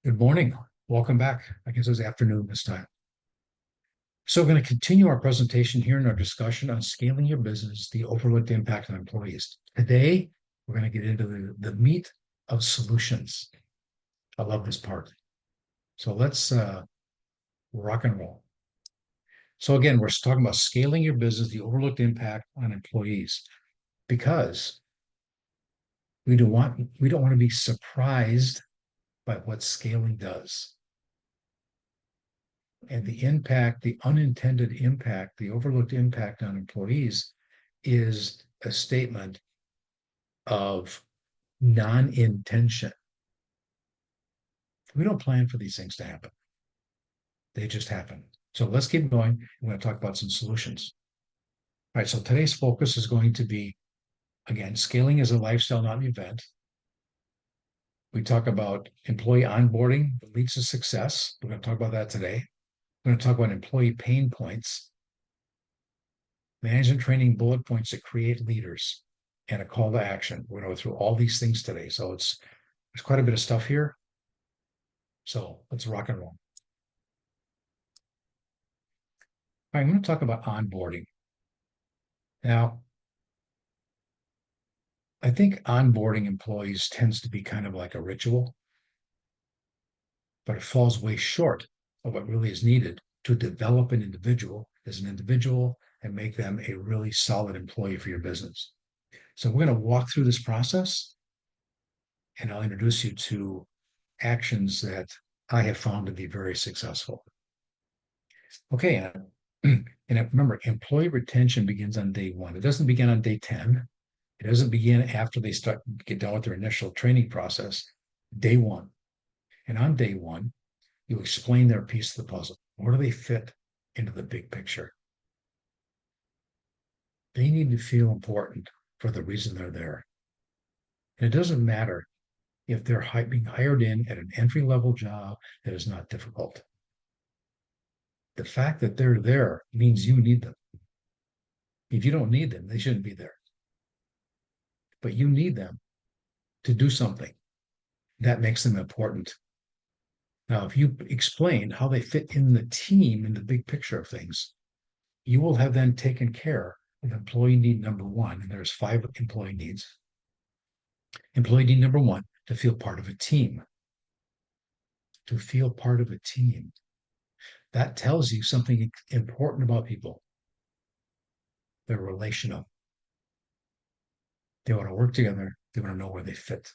Good morning. Welcome back. I guess it's afternoon this time. So we're going to continue our presentation here in our discussion on scaling your business, the overlooked impact on employees. Today, we're going to get into the meat of solutions. I love this part. So let's rock and roll. So again, we're talking about scaling your business, the overlooked impact on employees, because we don't want to be surprised by what scaling does. And the impact, the unintended impact, the overlooked impact on employees is a statement of non-intention. We don't plan for these things to happen. They just happen. So let's keep going. We're going to talk about some solutions. All right. So today's focus is going to be, again, scaling as a lifestyle, not an event. We talk about employee onboarding that leads to success. We're going to talk about that today. We're going to talk about employee pain points, management training bullet points that create leaders, and a call to action. We're going to go through all these things today. So there's quite a bit of stuff here. So let's rock and roll. All right, I'm going to talk about onboarding. Now, I think onboarding employees tends to be kind of like a ritual, but it falls way short of what really is needed to develop an individual as an individual and make them a really solid employee for your business. So we're going to walk through this process and I'll introduce you to actions that I have found to be very successful. Okay. And remember, employee retention begins on day one. It doesn't begin on day 10. It doesn't begin after they get done with their initial training process. Day one. And on day one, you explain their piece of the puzzle. Where do they fit into the big picture? They need to feel important for the reason they're there. And it doesn't matter if they're being hired in at an entry level job that is not difficult. The fact that they're there means you need them. If you don't need them, they shouldn't be there. But you need them to do something that makes them important. Now, if you explain how they fit in the team in the big picture of things, you will have then taken care of employee need number one. And there's 5 employee needs. Employee need number one, to feel part of a team. To feel part of a team. That tells you something important about people. They're relational. They want to work together. They want to know where they fit.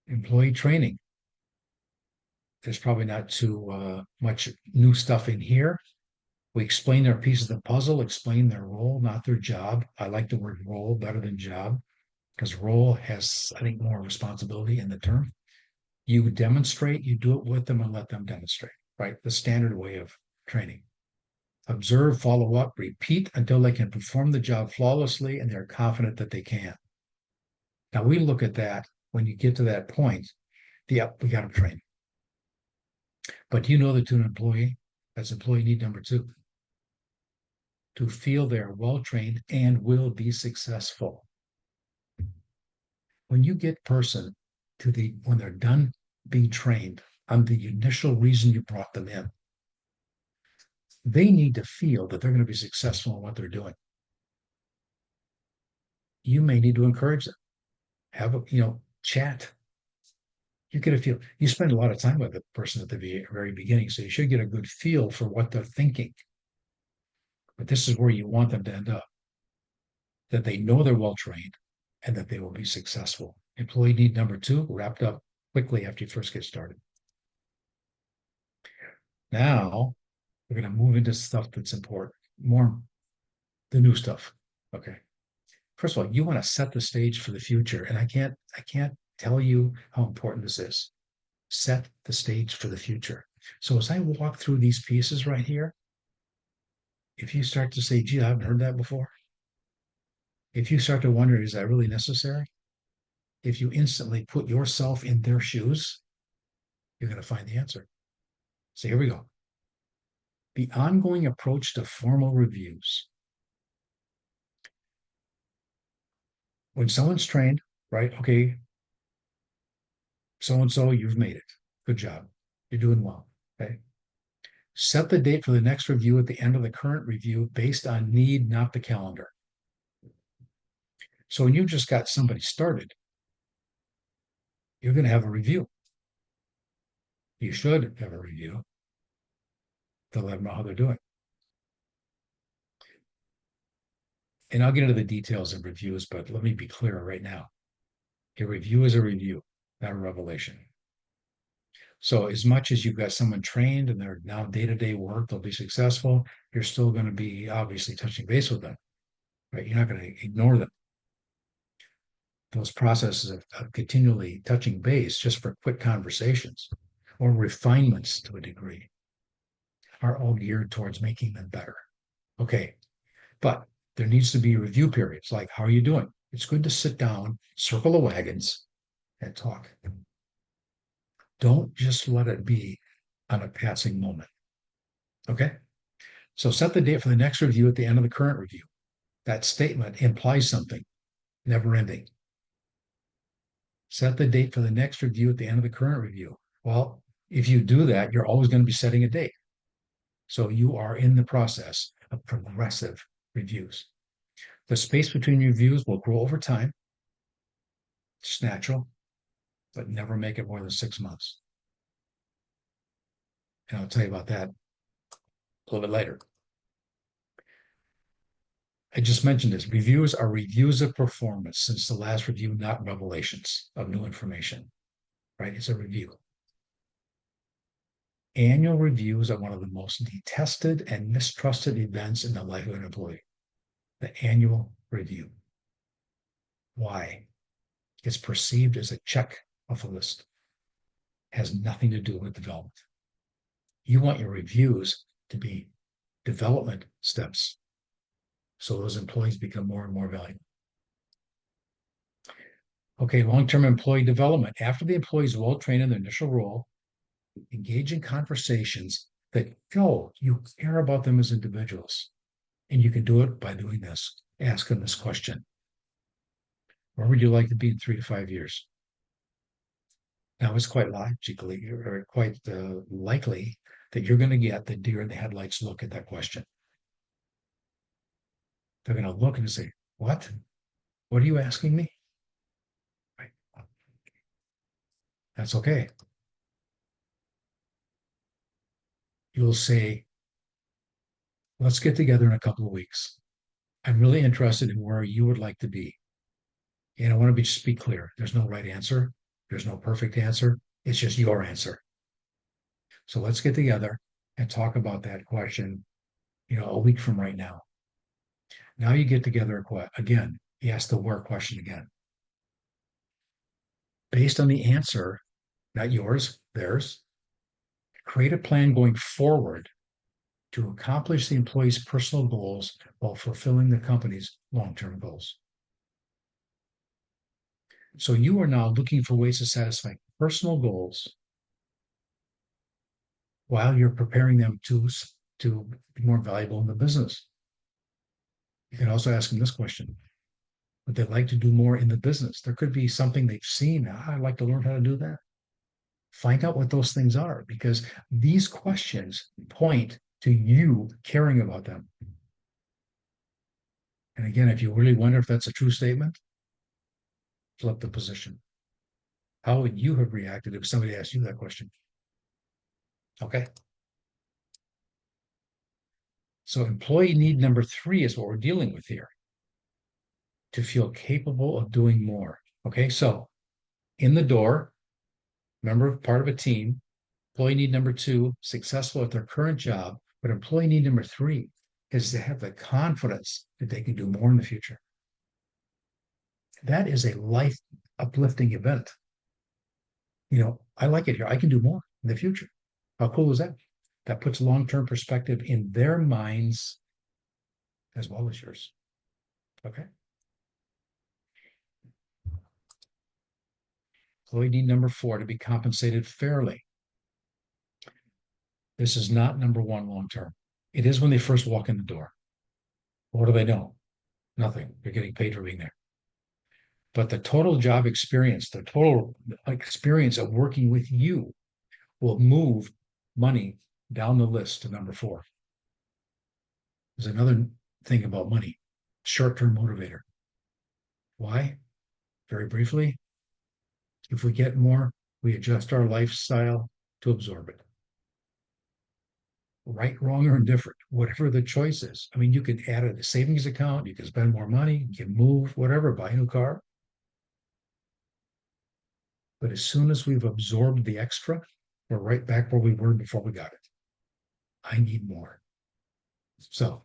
Employee training. There's probably not too much new stuff in here. We explain their piece of the puzzle, explain their role, not their job. I like the word role better than job because role has, I think, more responsibility in the term. You demonstrate, you do it with them and let them demonstrate, right? The standard way of training. Observe, follow up, repeat until they can perform the job flawlessly and they're confident that they can. Now we look at that when you get to that point, yep, we got them trained. But you know that to an employee, that's employee need number 2, to feel they're well trained and will be successful. When you get person when they're done being trained on the initial reason you brought them in, they need to feel that they're going to be successful in what they're doing. You may need to encourage them, have a, chat. You get a feel. You spend a lot of time with the person at the very beginning, so you should get a good feel for what they're thinking. But this is where you want them to end up, that they know they're well trained and that they will be successful. Employee need number 2 wrapped up quickly after you first get started. Now we're going to move into stuff that's important, more the new stuff. Okay. First of all, you want to set the stage for the future, and I can't tell you how important this is. Set the stage for the future. So as I walk through these pieces right here, if you start to say, gee, I haven't heard that before. If you start to wonder, is that really necessary? If you instantly put yourself in their shoes, you're going to find the answer. So here we go. The ongoing approach to formal reviews. When someone's trained, right? Okay, So and so, you've made it. Good job. You're doing well. Okay. Set the date for the next review at the end of the current review based on need, not the calendar. So when you just got somebody started, you're going to have a review. You should have a review to let them know how they're doing. And I'll get into the details of reviews, but let me be clear right now. A review is a review, not a revelation. So as much as you've got someone trained and they're now day-to-day work, they'll be successful, you're still going to be obviously touching base with them, right? You're not going to ignore them. Those processes of continually touching base just for quick conversations or refinements to a degree are all geared towards making them better. Okay, but there needs to be review periods like, how are you doing? It's good to sit down, circle the wagons, and talk. Don't just let it be on a passing moment. Okay, so set the date for the next review at the end of the current review. That statement implies something, never ending. Set the date for the next review at the end of the current review. Well, if you do that, you're always going to be setting a date. So you are in the process of progressive reviews. The space between reviews will grow over time. It's natural, but never make it more than 6 months. And I'll tell you about that a little bit later. I just mentioned this. Reviews are reviews of performance since the last review, not revelations of new information, right? It's a review. Annual reviews are one of the most detested and mistrusted events in the life of an employee. The annual review. Why? It's perceived as a check off a list. It has nothing to do with development. You want your reviews to be development steps so those employees become more and more valuable. Okay, long-term employee development. After the employee is well trained in their initial role, engage in conversations that show you care about them as individuals. And you can do it by doing this. Ask them this question. Where would you like to be in 3 to 5 years? Now, it's quite logically or quite likely that you're going to get the deer in the headlights look at that question. They're going to look and say, what? What are you asking me? Right. That's okay. You'll say, let's get together in a couple of weeks. I'm really interested in where you would like to be. And I want to just be clear. There's no right answer. There's no perfect answer. It's just your answer. So let's get together and talk about that question, a week from right now. Now you get together again. You ask the where question again. Based on the answer, not yours, theirs, create a plan going forward to accomplish the employee's personal goals while fulfilling the company's long-term goals. So you are now looking for ways to satisfy personal goals while you're preparing them to be more valuable in the business. You can also ask them this question. Would they like to do more in the business? There could be something they've seen. I'd like to learn how to do that. Find out what those things are because these questions point to you caring about them. And again, if you really wonder if that's a true statement, flip the position. How would you have reacted if somebody asked you that question? Okay. So employee need number 3 is what we're dealing with here. To feel capable of doing more. Okay, so in the door, member part of a team, employee need number 2, successful at their current job, but employee need number 3 is to have the confidence that they can do more in the future. That is a life uplifting event. I like it here. I can do more in the future. How cool is that? That puts long-term perspective in their minds as well as yours. Okay. Employee need number 4 to be compensated fairly. This is not number 1 long-term. It is when they first walk in the door. What do they know? Nothing. They're getting paid for being there. But the total job experience, the total experience of working with you will move money down the list to number four. There's another thing about money, short-term motivator. Why? Very briefly, if we get more, we adjust our lifestyle to absorb it. Right, wrong, or indifferent, whatever the choice is. I mean, you could add a savings account, you can spend more money, you can move, whatever, buy a new car. But as soon as we've absorbed the extra, we're right back where we were before we got it. I need more. So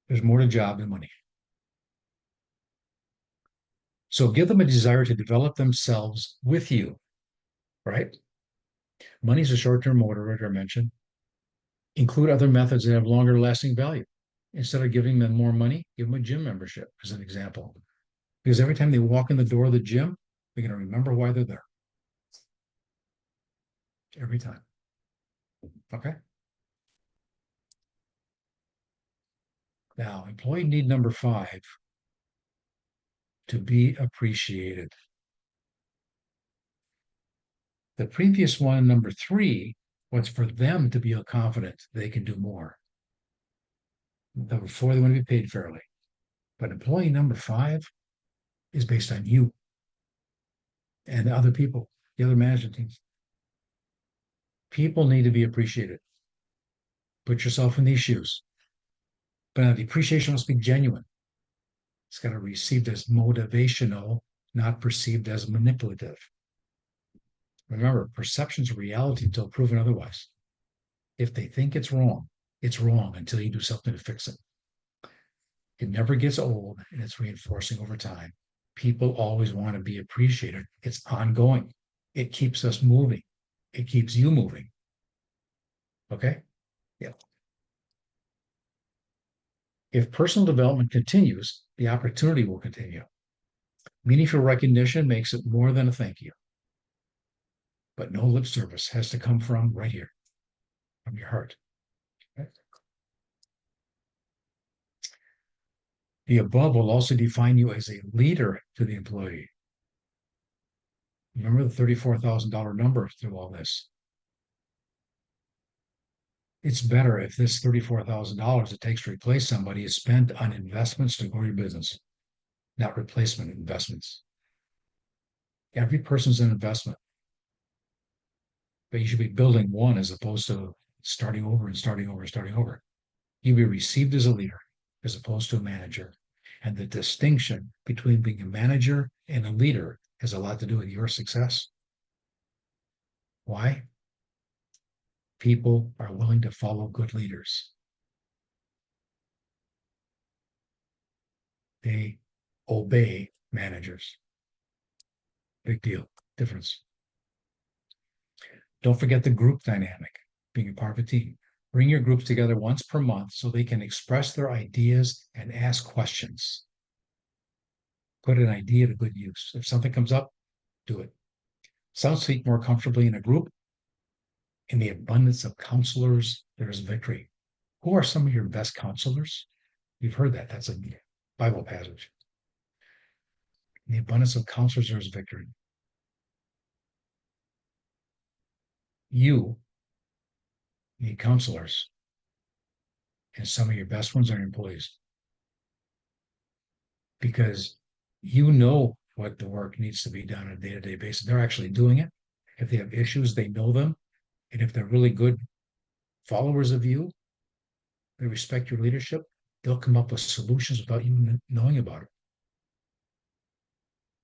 there's more to job than money. So give them a desire to develop themselves with you, right? Money's a short-term motivator, I mentioned. Include other methods that have longer lasting value. Instead of giving them more money, give them a gym membership as an example. Because every time they walk in the door of the gym, they're going to remember why they're there. Every time. Okay. Now, employee need number five, to be appreciated. The previous one, number three, was for them to be confident they can do more. Number four, they want to be paid fairly. But employee number five is based on you and the other people, the other management teams. People need to be appreciated. Put yourself in these shoes. But the appreciation must be genuine. It's got to be received as motivational, not perceived as manipulative. Remember, perception's reality until proven otherwise. If they think it's wrong until you do something to fix it. It never gets old, and it's reinforcing over time. People always want to be appreciated. It's ongoing. It keeps us moving. It keeps you moving. Okay? Yeah. If personal development continues, the opportunity will continue. Meaningful recognition makes it more than a thank you. But no lip service has to come from right here, from your heart. Okay? The above will also define you as a leader to the employee. Remember the $34,000 number through all this. It's better if this $34,000 it takes to replace somebody is spent on investments to grow your business, not replacement investments. Every person's an investment, but you should be building one as opposed to starting over and starting over and starting over. You'll be received as a leader as opposed to a manager. And the distinction between being a manager and a leader has a lot to do with your success. Why? People are willing to follow good leaders. They obey managers. Big deal. Difference. Don't forget the group dynamic, being a part of a team. Bring your groups together once per month so they can express their ideas and ask questions. Put an idea to good use. If something comes up, do it. Some speak more comfortably in a group. In the abundance of counselors, there is victory. Who are some of your best counselors? You've heard that. That's a Bible passage. In the abundance of counselors, there is victory. You need counselors, and some of your best ones are your employees. Because you know what the work needs to be done on a day-to-day basis. They're actually doing it. If they have issues, they know them. And if they're really good followers of you, they respect your leadership, they'll come up with solutions without you knowing about it.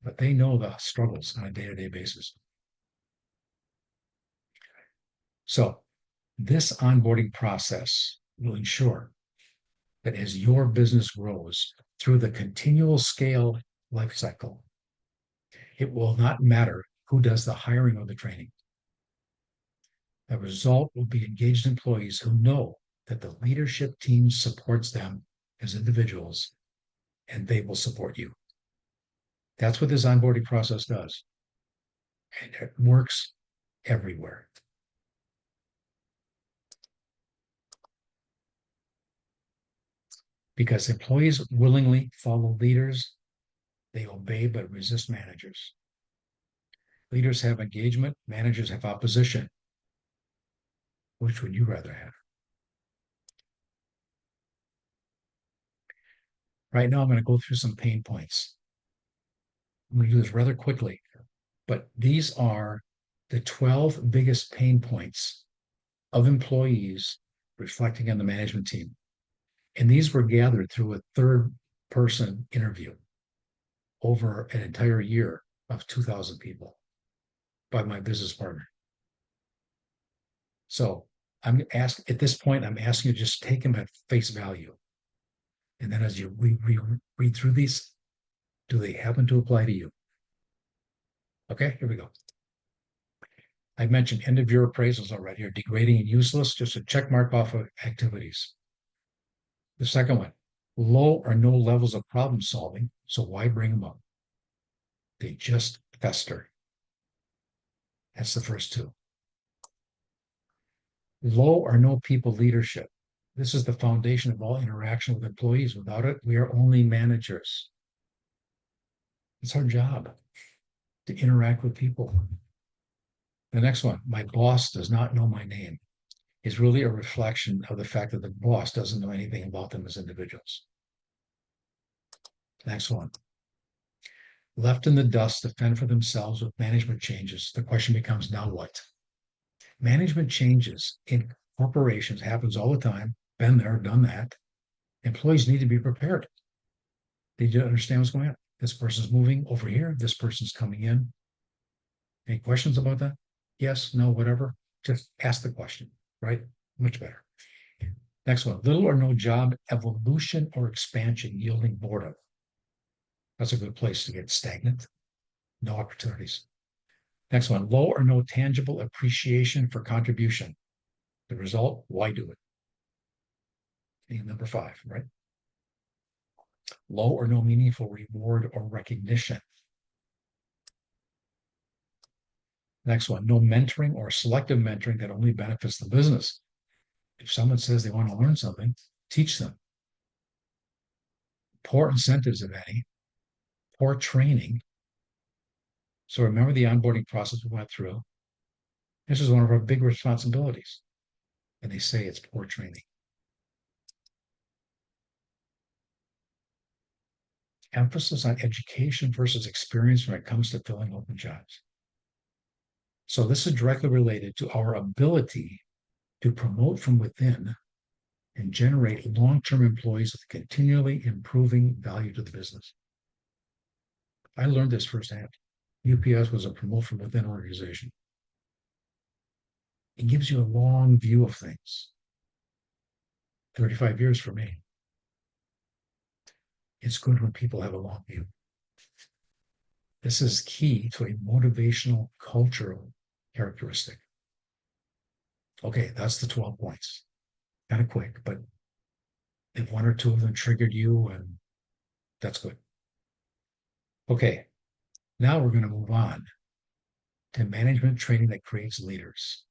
But they know the struggles on a day-to-day basis. So this onboarding process will ensure that as your business grows through the continual scale life cycle, it will not matter who does the hiring or the training. The result will be engaged employees who know that the leadership team supports them as individuals and they will support you. That's what this onboarding process does. And it works everywhere. because employees willingly follow leaders. They obey but resist managers. Leaders have engagement, managers have opposition. Which would you rather have? Right now, I'm going to go through some pain points. I'm going to do this rather quickly, but these are the 12 biggest pain points of employees reflecting on the management team. And these were gathered through a third person interview over an entire year of 2,000 people by my business partner. So I'm asked at this point, I'm asking you to just take them at face value. And then as you read through these, do they happen to apply to you? Okay, here we go. I mentioned end of year appraisals already are degrading and useless, just a check mark off of activities. The second one, low or no levels of problem solving, so why bring them up? They just fester. That's the first two. Low or no people leadership. This is the foundation of all interaction with employees. Without it, we are only managers. It's our job to interact with people. The next one, my boss does not know my name, is really a reflection of the fact that the boss doesn't know anything about them as individuals. Next one, left in the dust to fend for themselves with management changes. The question becomes, now what? Management changes in corporations happens all the time. Been there, done that. Employees need to be prepared. They need to understand what's going on. This person's moving over here. This person's coming in. Any questions about that? Yes, no, whatever. Just ask the question, right? Much better. Next one, little or no job evolution or expansion yielding boredom. That's a good place to get stagnant. No opportunities. Next one, low or no tangible appreciation for contribution. The result, why do it? And number 5, right? Low or no meaningful reward or recognition. Next one, no mentoring or selective mentoring that only benefits the business. If someone says they want to learn something, teach them. Poor incentives, if any, poor training. So remember the onboarding process we went through. This is one of our big responsibilities. And they say it's poor training. Emphasis on education versus experience when it comes to filling open jobs. So this is directly related to our ability to promote from within and generate long-term employees with continually improving value to the business. I learned this firsthand. UPS was a promote from within organization. It gives you a long view of things. 35 years for me. It's good when people have a long view. This is key to a motivational cultural characteristic. Okay, that's the 12 points. Kind of quick, but if one or two of them triggered you, and that's good. Okay, now we're going to move on to management training that creates leaders.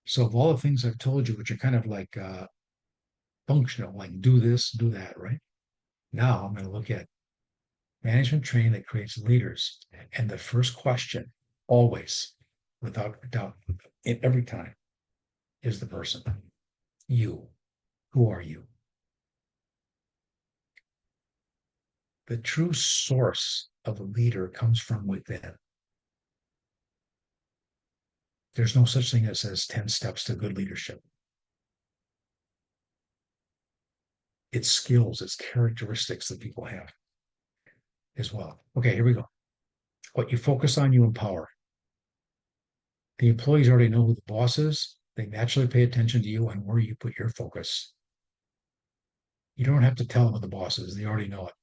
So of all the things I've told you, which are kind of like functional, like do this, do that, right? Now I'm going to look at management training that creates leaders. And the first question, always, without doubt, every time, is the person. You. Who are you? The true source of a leader comes from within. There's no such thing as 10 steps to good leadership. It's skills, it's characteristics that people have as well. Okay, here we go. What you focus on, you empower. The employees already know who the boss is. They naturally pay attention to you and where you put your focus. You don't have to tell them what the boss is. They already know it.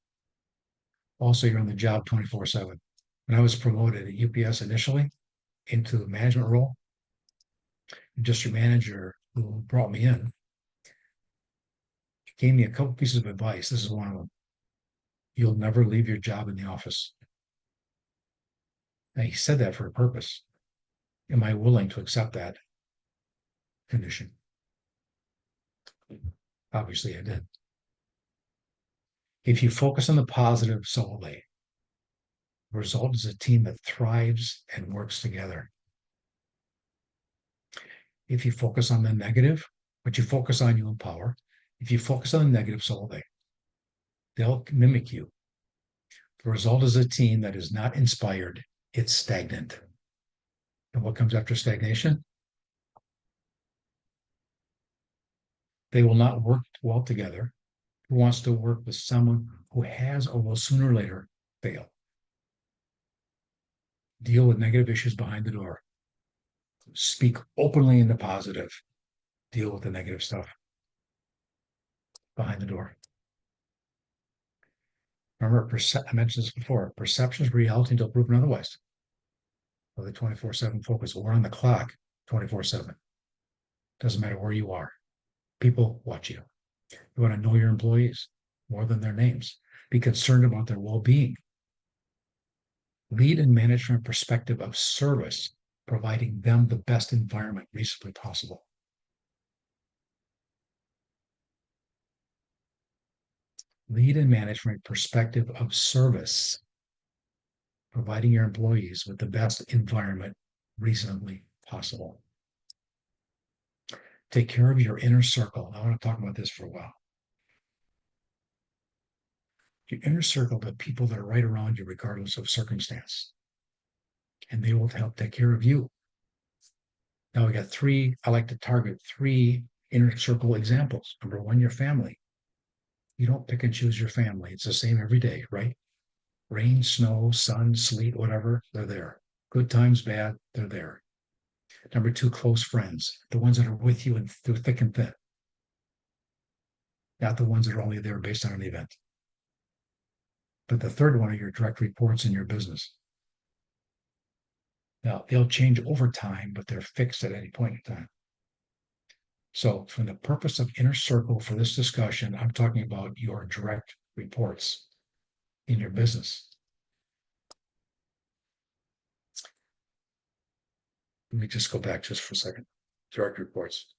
Also, you're on the job 24/7. When I was promoted at UPS initially into the management role, the district manager who brought me in gave me a couple pieces of advice. This is one of them. You'll never leave your job in the office. And he said that for a purpose. Am I willing to accept that condition? Obviously, I did. If you focus on the positive solely, the result is a team that thrives and works together. If you focus on the negative, what you focus on, you empower. If you focus on the negative solely, they'll mimic you. The result is a team that is not inspired, it's stagnant. And what comes after stagnation? They will not work well together. Who wants to work with someone who has or will sooner or later fail? Deal with negative issues behind the door. Speak openly in the positive. Deal with the negative stuff behind the door. Remember, I mentioned this before, perception is reality until proven otherwise. So the 24/7 focus, we're on the clock 24/7. Doesn't matter where you are. People watch you. You want to know your employees more than their names. Be concerned about their well-being. Lead and manage from a perspective of service, providing them the best environment reasonably possible. Lead and manage from a perspective of service, providing your employees with the best environment reasonably possible. Take care of your inner circle. I want to talk about this for a while. Your inner circle, the people that are right around you, regardless of circumstance, and they will help take care of you. Now we got three, I like to target three inner circle examples. Number one, your family. You don't pick and choose your family. It's the same every day, right? Rain, snow, sun, sleet, whatever, they're there. Good times, bad, they're there. Number two, close friends, the ones that are with you through thick and thin, not the ones that are only there based on an event. But the third one are your direct reports in your business. Now, they'll change over time, but they're fixed at any point in time. So, from the purpose of inner circle for this discussion, I'm talking about your direct reports in your business. Let me just go back just for a second. Direct reports.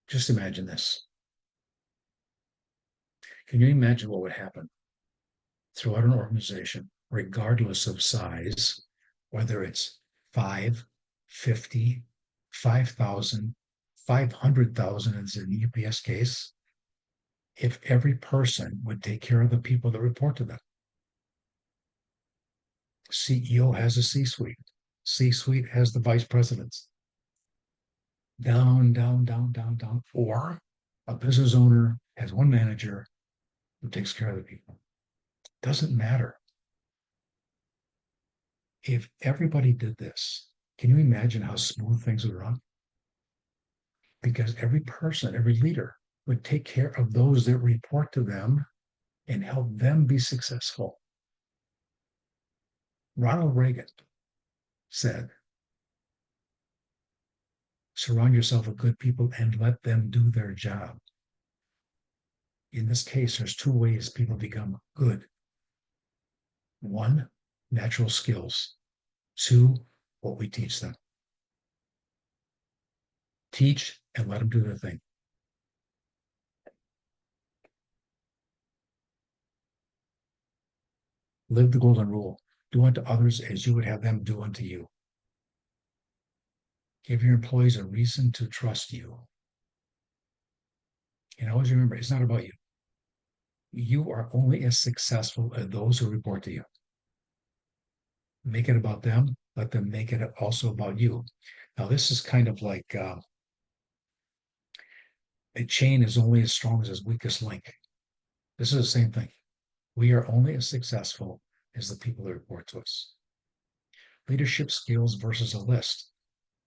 Just imagine this. Can you imagine what would happen throughout an organization, regardless of size, whether it's 5, 50, 5,000, 500,000 as in the UPS case, if every person would take care of the people that report to them? CEO has a C-suite. C-suite has the vice presidents. Down, down, down, down, down. Or a business owner has one manager who takes care of the people. Doesn't matter. If everybody did this, can you imagine how smooth things would run? Because every person, every leader would take care of those that report to them and help them be successful. Ronald Reagan said, surround yourself with good people and let them do their job. In this case, there's two ways people become good. One, natural skills. Two, what we teach them. Teach and let them do their thing. Live the golden rule. Do unto others as you would have them do unto you. Give your employees a reason to trust you. And always remember, it's not about you. You are only as successful as those who report to you. Make it about them. Let them make it also about you. Now, this is kind of like a chain is only as strong as its weakest link. This is the same thing. We are only as successful as the people that report to us. Leadership skills versus a list.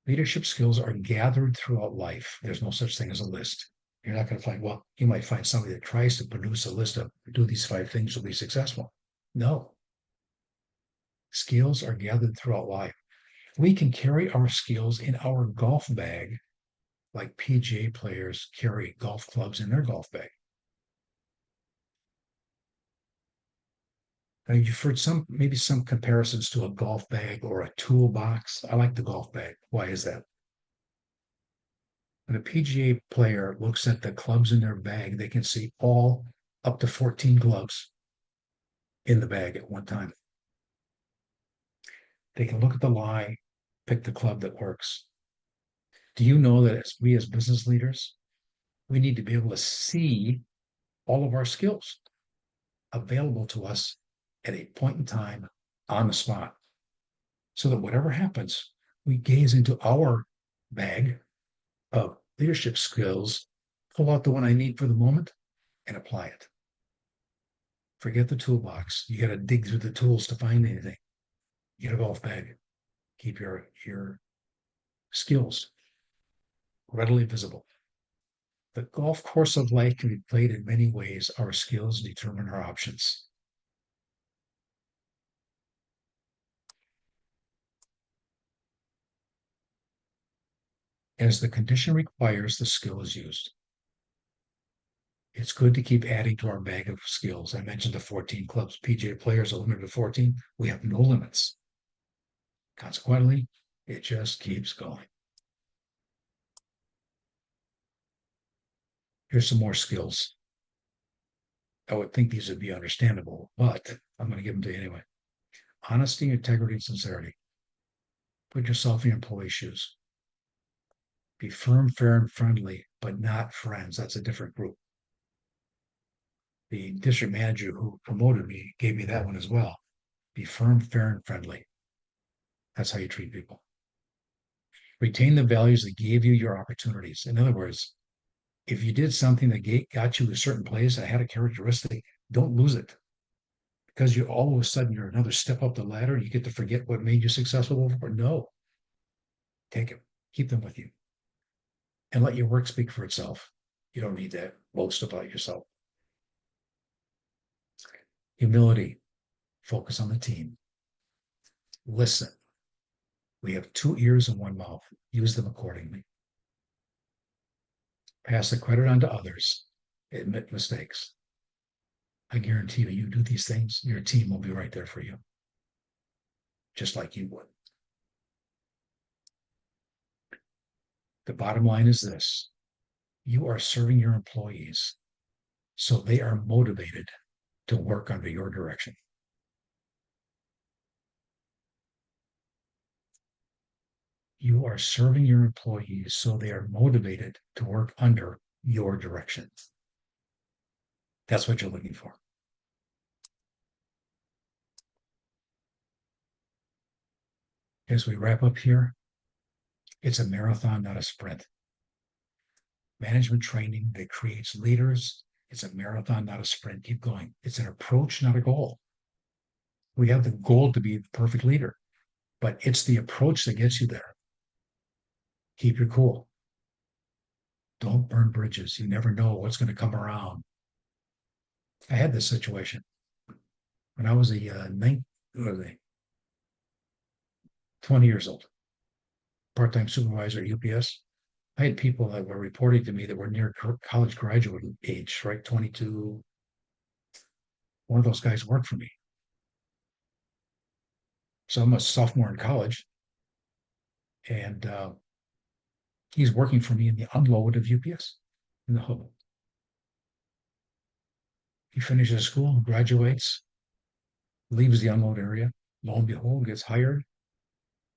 Leadership skills are gathered throughout life. There's no such thing as a list. You're not going to find, well, you might find somebody that tries to produce a list of do these 5 things will be successful. No. Skills are gathered throughout life. We can carry our skills in our golf bag like PGA players carry golf clubs in their golf bag. Now, you've heard maybe some comparisons to a golf bag or a toolbox. I like the golf bag. Why is that? When a PGA player looks at the clubs in their bag, they can see all up to 14 gloves in the bag at one time. They can look at the lie, pick the club that works. Do you know that as we as business leaders, we need to be able to see all of our skills available to us at a point in time on the spot so that whatever happens, we gaze into our bag of leadership skills, pull out the one I need for the moment, and apply it. Forget the toolbox. You got to dig through the tools to find anything. Get a golf bag. Keep your skills readily visible. The golf course of life can be played in many ways. Our skills determine our options. As the condition requires, the skill is used. It's good to keep adding to our bag of skills. I mentioned the 14 clubs. PGA players are limited to 14. We have no limits. Consequently, it just keeps going. Here's some more skills. I would think these would be understandable, but I'm going to give them to you anyway. Honesty, integrity, and sincerity. Put yourself in your employee's shoes. Be firm, fair, and friendly, but not friends. That's a different group. The district manager who promoted me gave me that one as well. Be firm, fair, and friendly. That's how you treat people. Retain the values that gave you your opportunities. In other words, if you did something that got you to a certain place that had a characteristic, don't lose it because you all of a sudden you're another step up the ladder and you get to forget what made you successful before. No, take it, keep them with you, and let your work speak for itself. You don't need to boast about yourself. Humility, focus on the team. Listen. We have two ears and one mouth. Use them accordingly. Pass the credit on to others. Admit mistakes. I guarantee you do these things, your team will be right there for you, just like you would. The bottom line is this: you are serving your employees so they are motivated to work under your direction. You are serving your employees so they are motivated to work under your direction. That's what you're looking for. As we wrap up here, it's a marathon, not a sprint. Management training that creates leaders. It's a marathon, not a sprint. Keep going. It's an approach, not a goal. We have the goal to be the perfect leader, but it's the approach that gets you there. Keep your cool. Don't burn bridges. You never know what's going to come around. I had this situation when I was a 20 years old, part-time supervisor at UPS. I had people that were reporting to me that were near college graduate age, right? 22. One of those guys worked for me. So I'm a sophomore in college, and he's working for me in the unload of UPS in the hub. He finishes school, graduates, leaves the unload area. Lo and behold, gets hired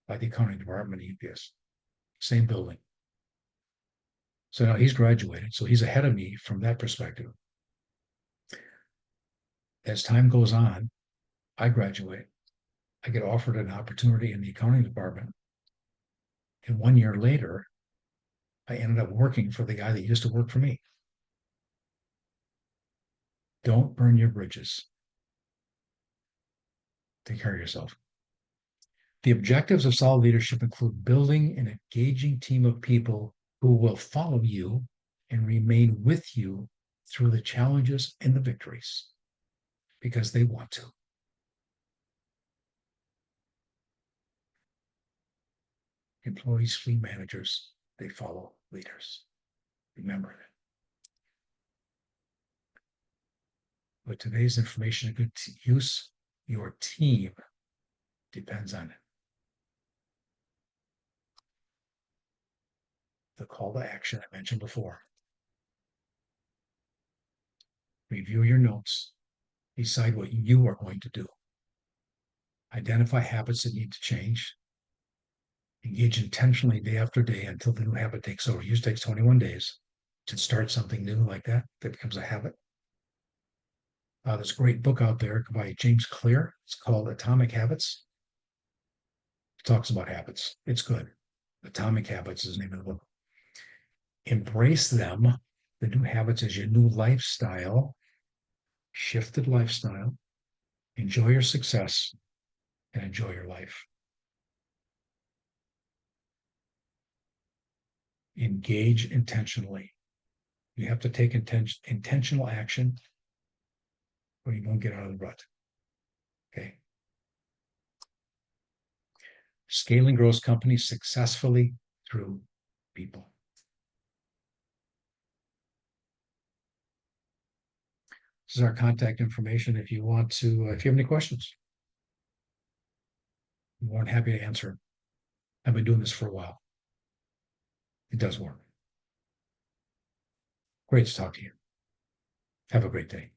by the accounting department at UPS, same building. So now he's graduated. So he's ahead of me from that perspective. As time goes on, I graduate. I get offered an opportunity in the accounting department. And 1 year later, I ended up working for the guy that used to work for me. Don't burn your bridges. Take care of yourself. The objectives of solid leadership include building an engaging team of people who will follow you and remain with you through the challenges and the victories because they want to. Employees flee managers, they follow leaders. Remember that. With today's information and good use, your team depends on it. The call to action I mentioned before. review your notes, decide what you are going to do, identify habits that need to change, engage intentionally day after day until the new habit takes over. Usually takes 21 days to start something new like that becomes a habit. There's a great book out there by James Clear. It's called Atomic Habits. It talks about habits. It's good. Atomic Habits is the name of the book. Embrace them, the new habits, as your new lifestyle, shifted lifestyle. Enjoy your success and enjoy your life. Engage intentionally. You have to take intentional action or you won't get out of the rut. Okay. Scaling grows companies successfully through people. This is our contact information. If you want to, if you have any questions, I'm more than happy to answer. I've been doing this for a while. It does work. Great to talk to you. Have a great day.